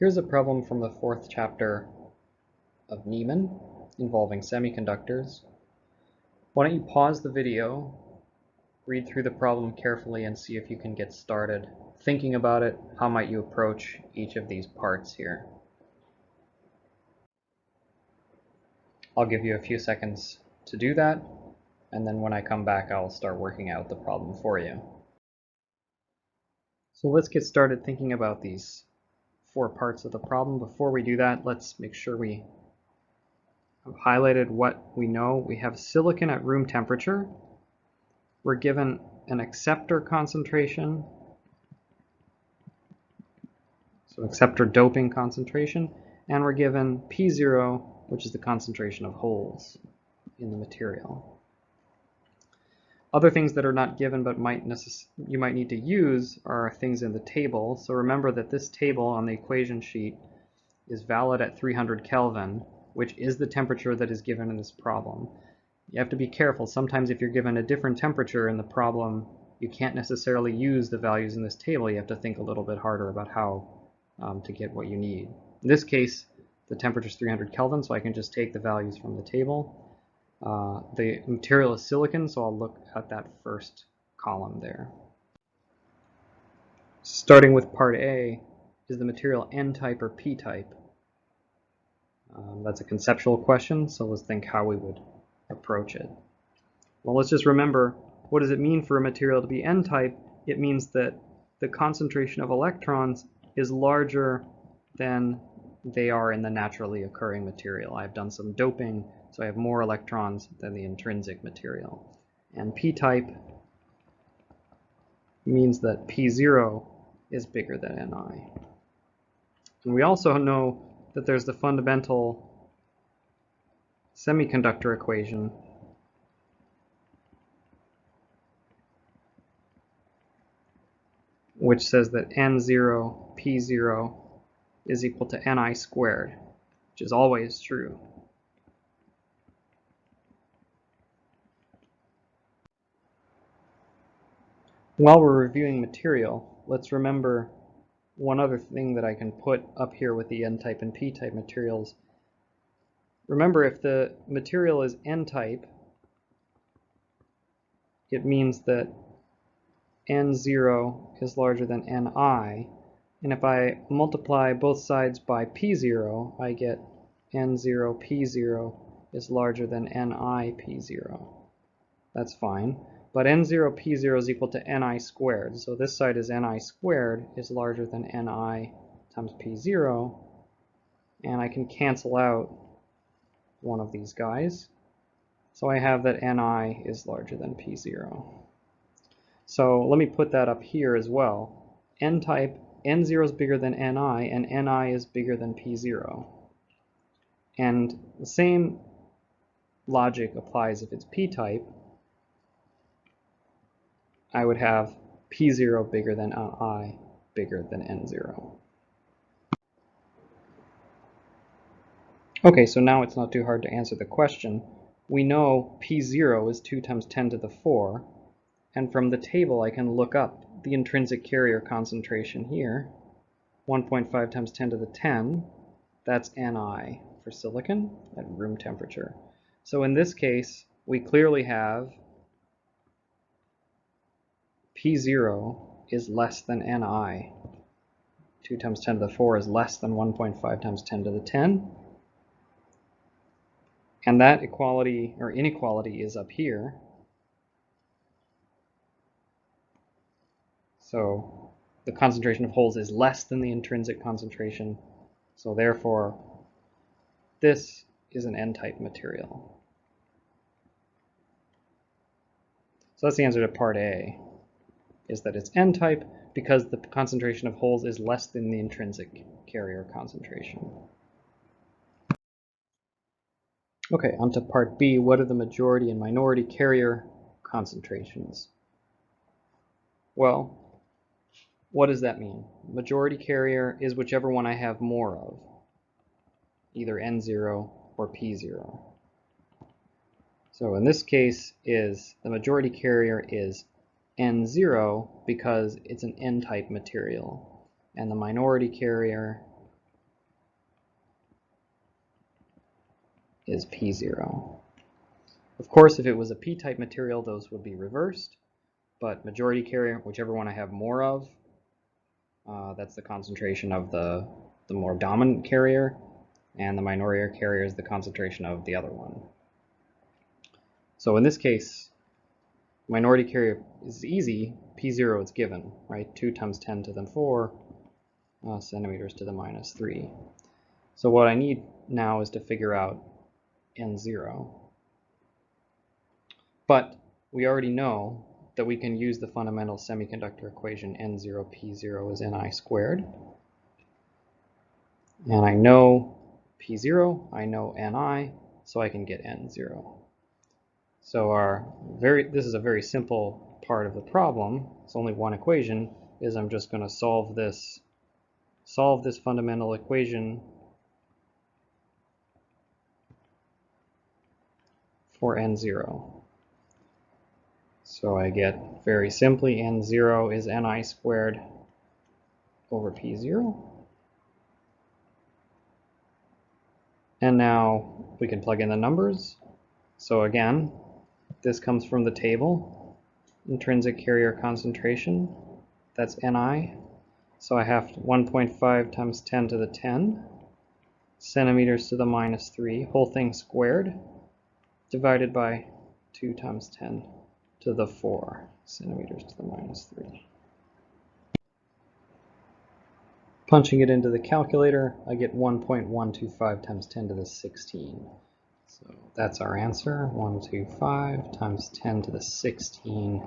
Here's a problem from the fourth chapter of Neamen involving semiconductors. Why don't you pause the video, read through the problem carefully, and see if you can get started thinking about it. How might you approach each of these parts here? I'll give you a few seconds to do that, and then when I come back, I'll start working out the problem for you. So let's get started thinking about these four parts of the problem. Before we do that, let's make sure we have highlighted what we know. We have silicon at room temperature. We're given an acceptor concentration, so acceptor doping concentration, and we're given P0, which is the concentration of holes in the material. Other things that are not given but you might need to use are things in the table. So remember that this table on the equation sheet is valid at 300 Kelvin, which is the temperature that is given in this problem. You have to be careful. Sometimes if you're given a different temperature in the problem, you can't necessarily use the values in this table. You have to think a little bit harder about how to get what you need. In this case, the temperature is 300 Kelvin, so I can just take the values from the table. The material is silicon, so I'll look at that first column there. Starting with part A, is the material N-type or P-type? That's a conceptual question, so let's think how we would approach it. Well, let's just remember, what does it mean for a material to be N-type? It means that the concentration of electrons is larger than they are in the naturally occurring material. I've done some doping, so I have more electrons than the intrinsic material. And P-type means that P0 is bigger than Ni. And we also know that there's the fundamental semiconductor equation which says that N0, P0 is equal to Ni squared, which is always true. While we're reviewing material, let's remember one other thing that I can put up here with the N-type and P-type materials. Remember, if the material is N-type, it means that N0 is larger than Ni, and if I multiply both sides by P0, I get N0 P0 is larger than Ni P0. That's fine. But N0 P0 is equal to Ni squared. So this side is Ni squared is larger than Ni times P0. And I can cancel out one of these guys. So I have that Ni is larger than P0. So let me put that up here as well. N-type, N0 is bigger than Ni, and Ni is bigger than P0. And the same logic applies if it's P-type. I would have P0 bigger than Ni bigger than N0. Okay, so now it's not too hard to answer the question. We know P0 is 2 times 10 to the 4, and from the table I can look up the intrinsic carrier concentration here, 1.5 times 10 to the 10, that's Ni for silicon at room temperature. So in this case, we clearly have P0 is less than Ni. 2 times 10 to the 4 is less than 1.5 times 10 to the 10. And that equality or inequality is up here. So the concentration of holes is less than the intrinsic concentration. So therefore, this is an N-type material. So that's the answer to part A, is that it's N-type because the concentration of holes is less than the intrinsic carrier concentration. Okay, on to part B. What are the majority and minority carrier concentrations? Well, what does that mean? Majority carrier is whichever one I have more of, either N0 or P0. So in this case, the majority carrier is N0 because it's an N-type material, and the minority carrier is P0. Of course, if it was a p-type material, those would be reversed, but majority carrier, whichever one I have more of, that's the concentration of the more dominant carrier, and the minority carrier is the concentration of the other one. So in this case, minority carrier is easy. P0 is given, right? 2 times 10 to the 4 centimeters to the minus 3. So what I need now is to figure out N0. But we already know that we can use the fundamental semiconductor equation N0 P0 is Ni squared. And I know P0, I know Ni, so I can get N0. So this is a very simple part of the problem. It's only one equation. Is I'm just going to solve this fundamental equation for N0. So I get very simply N0 is Ni squared over P0. And now we can plug in the numbers. So again, this comes from the table, intrinsic carrier concentration, that's Ni. So I have 1.5 times 10 to the 10 centimeters to the minus 3, whole thing squared, divided by 2 times 10 to the 4 centimeters to the minus 3. Punching it into the calculator, I get 1.125 times 10 to the 16. So that's our answer, 125 times 10 to the 16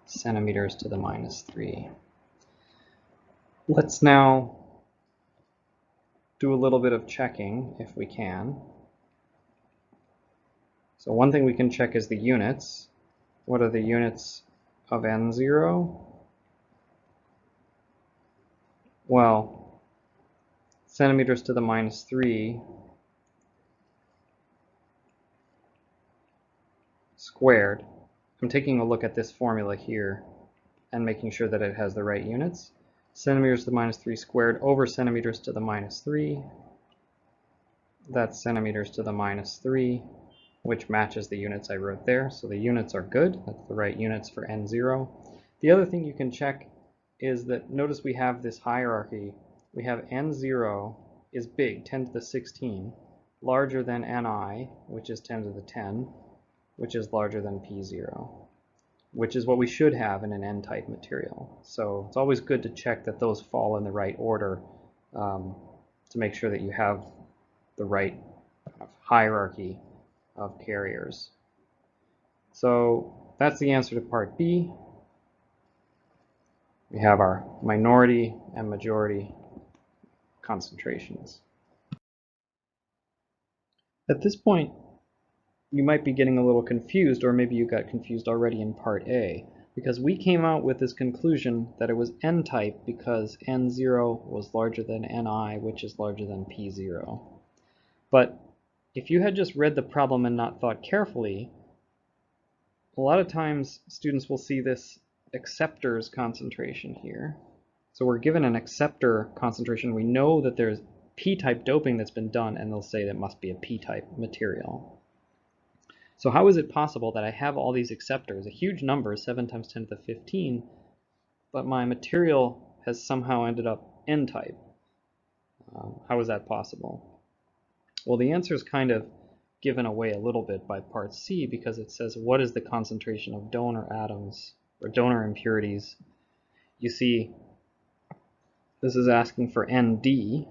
centimeters to the minus 3. Let's now do a little bit of checking if we can. So one thing we can check is the units. What are the units of N0? Well, centimeters to the minus 3 squared. I'm taking a look at this formula here and making sure that it has the right units. Centimeters to the minus 3 squared over centimeters to the minus 3. That's centimeters to the minus 3, which matches the units I wrote there. So the units are good. That's the right units for N0. The other thing you can check is that notice we have this hierarchy. We have N0 is big, 10 to the 16, larger than Ni, which is 10 to the 10, which is larger than P0, which is what we should have in an N-type material. So it's always good to check that those fall in the right order to make sure that you have the right kind of hierarchy of carriers. So that's the answer to part B. We have our minority and majority concentrations. At this point, you might be getting a little confused, or maybe you got confused already in part A, because we came out with this conclusion that it was N-type because N0 was larger than Ni, which is larger than P0. But if you had just read the problem and not thought carefully, a lot of times students will see this acceptors concentration here. So we're given an acceptor concentration. We know that there's p-type doping that's been done, and they'll say that must be a p-type material. So how is it possible that I have all these acceptors, a huge number, 7 times 10 to the 15, but my material has somehow ended up N-type? How is that possible? Well, the answer is kind of given away a little bit by part C, because it says what is the concentration of donor atoms or donor impurities. You see, this is asking for ND.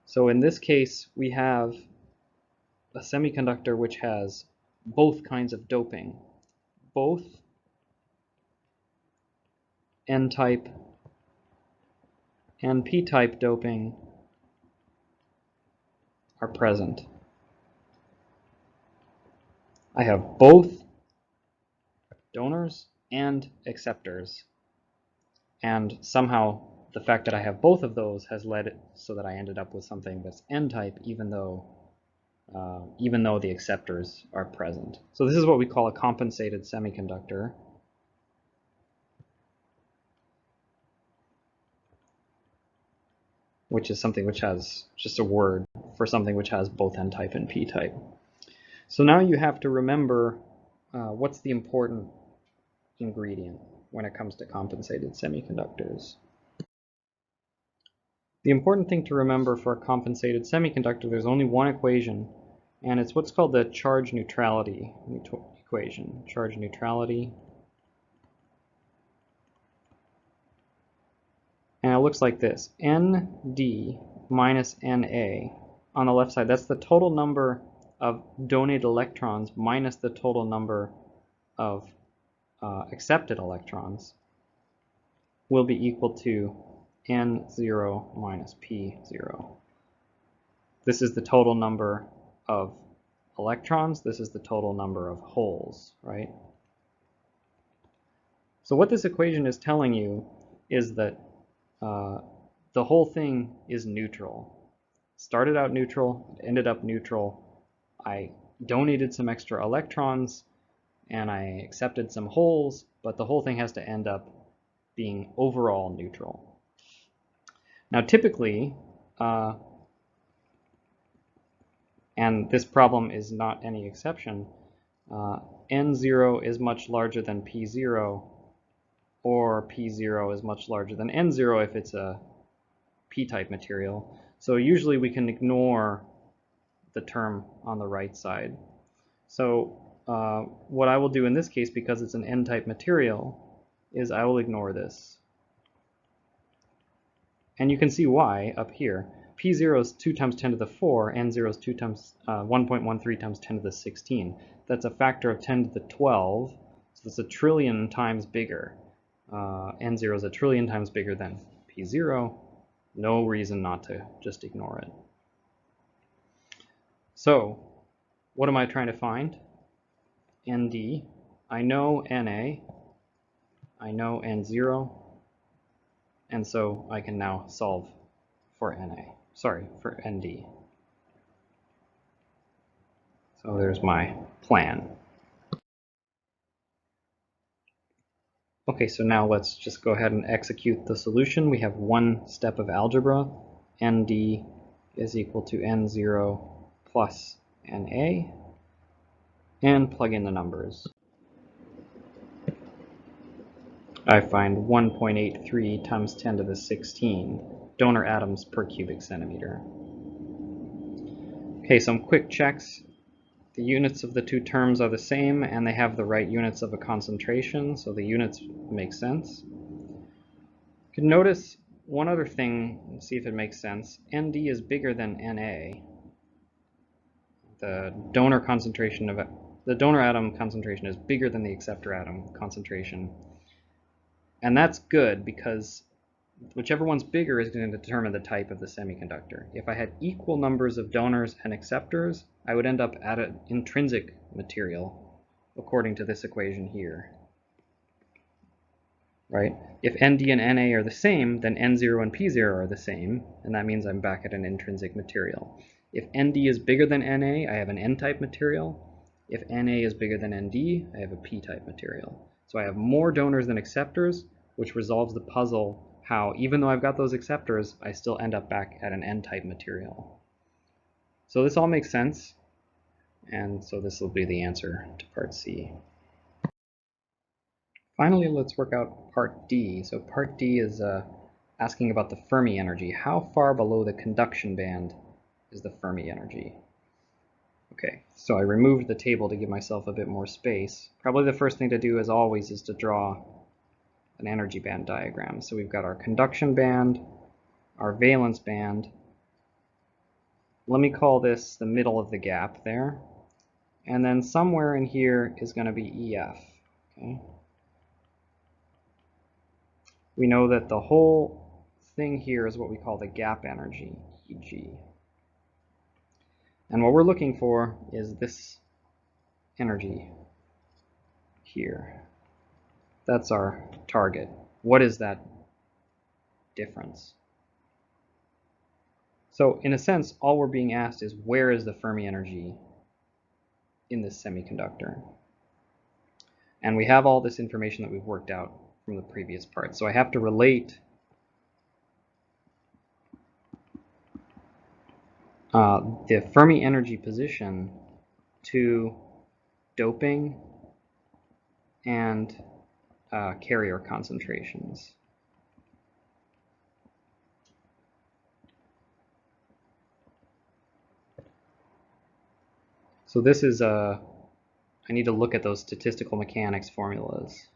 So in this case, we have a semiconductor which has both kinds of doping. Both N-type and P-type doping are present. I have both donors and acceptors, and somehow the fact that I have both of those has led it so that I ended up with something that's N-type, even though the acceptors are present. So this is what we call a compensated semiconductor. which is something which has just a word for something which has both n-type and p-type. So now you have to remember what's the important ingredient when it comes to compensated semiconductors. The important thing to remember for a compensated semiconductor, there's only one equation, and it's what's called the charge neutrality equation. Charge neutrality. And it looks like this. Nd minus Na on the left side, that's the total number of donated electrons minus the total number of accepted electrons, will be equal to N0 minus P0. This is the total number of electrons. This is the total number of holes, right? So what this equation is telling you is that the whole thing is neutral. Started out neutral, ended up neutral. I donated some extra electrons and I accepted some holes, but the whole thing has to end up being overall neutral. Now typically, and this problem is not any exception, N0 is much larger than P0, or P0 is much larger than N0 if it's a p-type material. So usually we can ignore the term on the right side. So what I will do in this case, because it's an n-type material, is I will ignore this. And you can see why up here. P0 is 2 times 10 to the 4, N0 is 1.13 times 10 to the 16. That's a factor of 10 to the 12, so that's a trillion times bigger. N0 is a trillion times bigger than P0. No reason not to just ignore it. So, what am I trying to find? Nd. I know Na. I know N0. And so I can now solve for for Nd. So there's my plan. Okay, so now let's just go ahead and execute the solution. We have one step of algebra. Nd is equal to N0 plus Na. And plug in the numbers. I find 1.83 times 10 to the 16 donor atoms per cubic centimeter. Okay, some quick checks. The units of the two terms are the same, and they have the right units of a concentration, so the units make sense. You can notice one other thing, see if it makes sense. Nd is bigger than Na. The donor atom concentration is bigger than the acceptor atom concentration. And that's good because whichever one's bigger is going to determine the type of the semiconductor. If I had equal numbers of donors and acceptors, I would end up at an intrinsic material, according to this equation here. Right? If Nd and Na are the same, then N0 and P0 are the same, and that means I'm back at an intrinsic material. If Nd is bigger than Na, I have an N-type material. If Na is bigger than Nd, I have a P-type material. So I have more donors than acceptors, which resolves the puzzle how, even though I've got those acceptors, I still end up back at an N-type material. So this all makes sense, and so this will be the answer to part C. Finally, let's work out part D. So part D is asking about the Fermi energy. How far below the conduction band is the Fermi energy? Okay, so I removed the table to give myself a bit more space. Probably the first thing to do, as always, is to draw an energy band diagram. So we've got our conduction band, our valence band. Let me call this the middle of the gap there. And then somewhere in here is going to be EF. Okay. We know that the whole thing here is what we call the gap energy, Eg. And what we're looking for is this energy here. That's our target. What is that difference? So in a sense, all we're being asked is where is the Fermi energy in this semiconductor? And we have all this information that we've worked out from the previous part. So I have to relate the Fermi energy position to doping and carrier concentrations. So this is I need to look at those statistical mechanics formulas.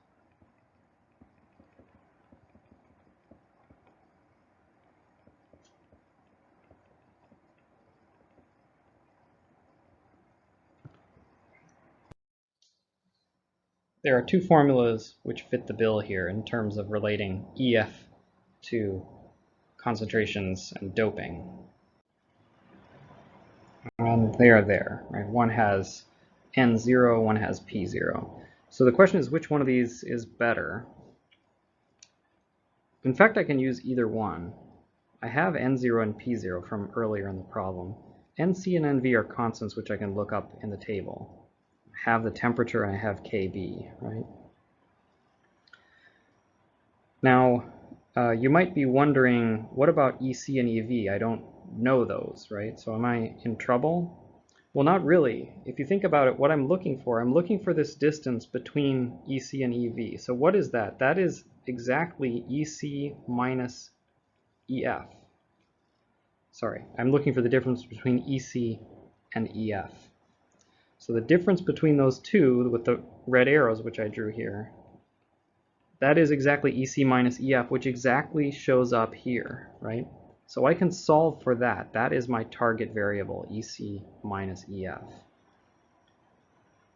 There are two formulas which fit the bill here in terms of relating EF to concentrations and doping. And they are there, right? One has N0, one has P0. So the question is, which one of these is better? In fact, I can use either one. I have N0 and P0 from earlier in the problem. NC and NV are constants which I can look up in the table. I have the temperature and I have KB, right? Now, you might be wondering, what about EC and EV? I don't know those, right? So am I in trouble? Well, not really. If you think about it, what I'm looking for this distance between EC and EV. So what is that? That is exactly EC minus EF. Sorry, I'm looking for the difference between EC and EF. So the difference between those two, with the red arrows which I drew here, that is exactly EC minus EF, which exactly shows up here, right? So I can solve for that. That is my target variable, EC minus EF.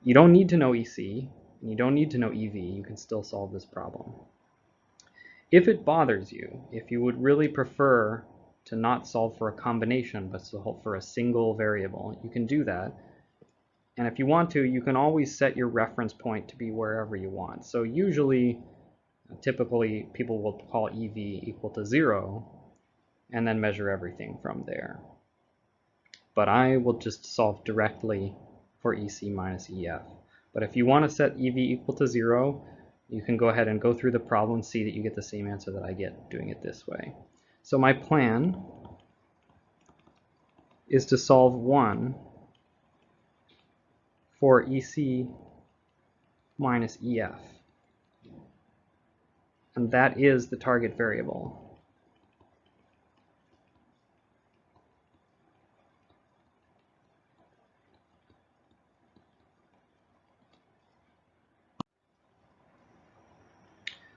You don't need to know EC, and you don't need to know EV. You can still solve this problem. If it bothers you, if you would really prefer to not solve for a combination, but solve for a single variable, you can do that. And if you want to, you can always set your reference point to be wherever you want. So usually, typically, people will call EV equal to 0 and then measure everything from there. But I will just solve directly for EC minus EF. But if you want to set EV equal to 0, you can go ahead and go through the problem and see that you get the same answer that I get doing it this way. So my plan is to solve 1 for EC minus EF. And that is the target variable.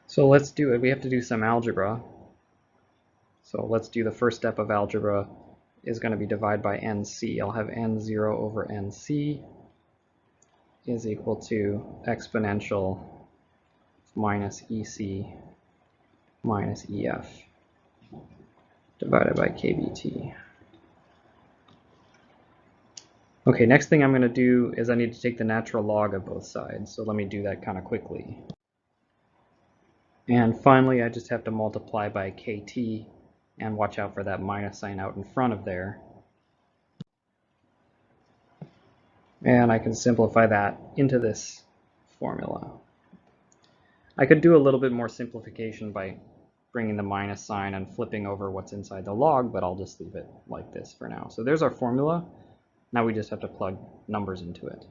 So let's do it. We have to do some algebra. So let's do the first step of algebra is going to be divided by NC. I'll have N0 over NC is equal to exponential minus EC minus EF divided by KBT. Okay, next thing I'm going to do is I need to take the natural log of both sides. So let me do that kind of quickly. And finally, I just have to multiply by KT and watch out for that minus sign out in front of there. And I can simplify that into this formula. I could do a little bit more simplification by bringing the minus sign and flipping over what's inside the log, but I'll just leave it like this for now. So there's our formula. Now we just have to plug numbers into it.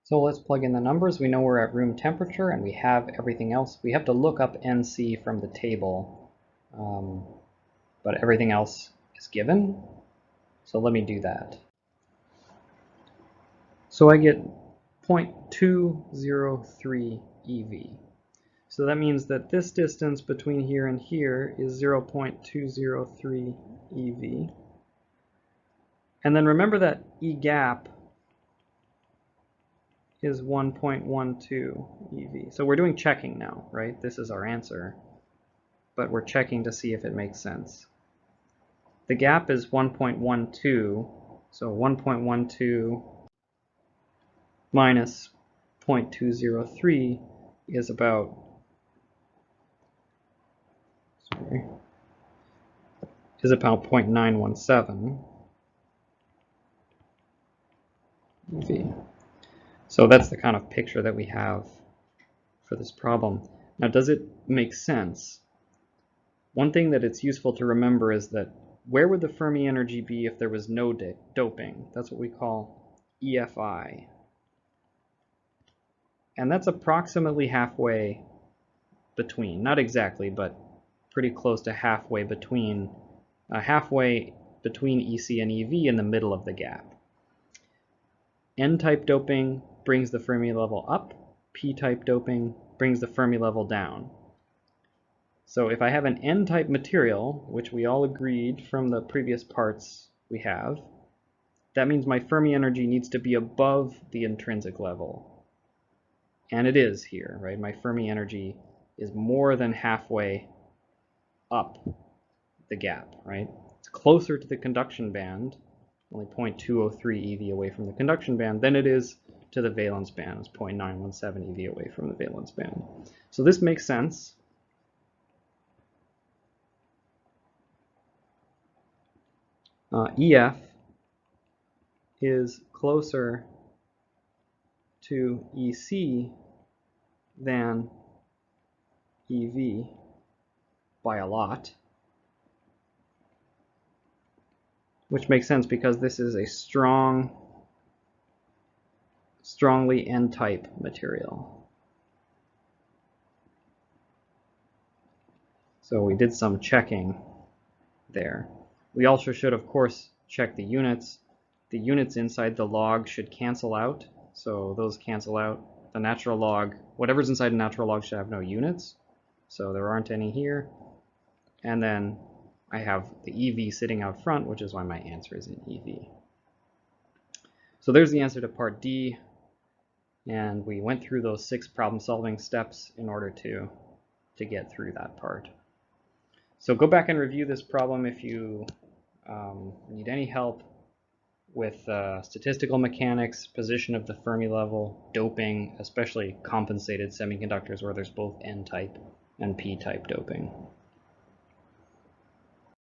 So let's plug in the numbers. We know we're at room temperature and we have everything else. We have to look up NC from the table, but everything else is given. So let me do that. So I get 0.203 EV. So that means that this distance between here and here is 0.203 EV. And then remember that E gap is 1.12 EV. So we're doing checking now, right? This is our answer, but we're checking to see if it makes sense. The gap is 1.12, so 1.12 minus 0.203 is about, is about 0.917 EV. So that's the kind of picture that we have for this problem. Now, does it make sense? One thing that it's useful to remember is that where would the Fermi energy be if there was no doping? That's what we call EFI. And that's approximately halfway between, not exactly, but pretty close to halfway between EC and EV in the middle of the gap. N-type doping brings the Fermi level up. P-type doping brings the Fermi level down. So if I have an N-type material, which we all agreed from the previous parts we have, that means my Fermi energy needs to be above the intrinsic level. And it is here, right? My Fermi energy is more than halfway up the gap, right? It's closer to the conduction band, only 0.203 eV away from the conduction band, than it is to the valence band. It's 0.917 eV away from the valence band. So this makes sense. EF is closer to EC than EV by a lot, which makes sense because this is a strongly N-type material. So we did some checking there. We also should, of course, check the units. The units inside the log should cancel out, so those cancel out. The natural log, whatever's inside a natural log should have no units, so there aren't any here. And then I have the EV sitting out front, which is why my answer is in EV. So there's the answer to part D, and we went through those 6 problem-solving steps in order to get through that part. So go back and review this problem if you need any help with statistical mechanics, position of the Fermi level, doping, especially compensated semiconductors where there's both N-type and P-type doping.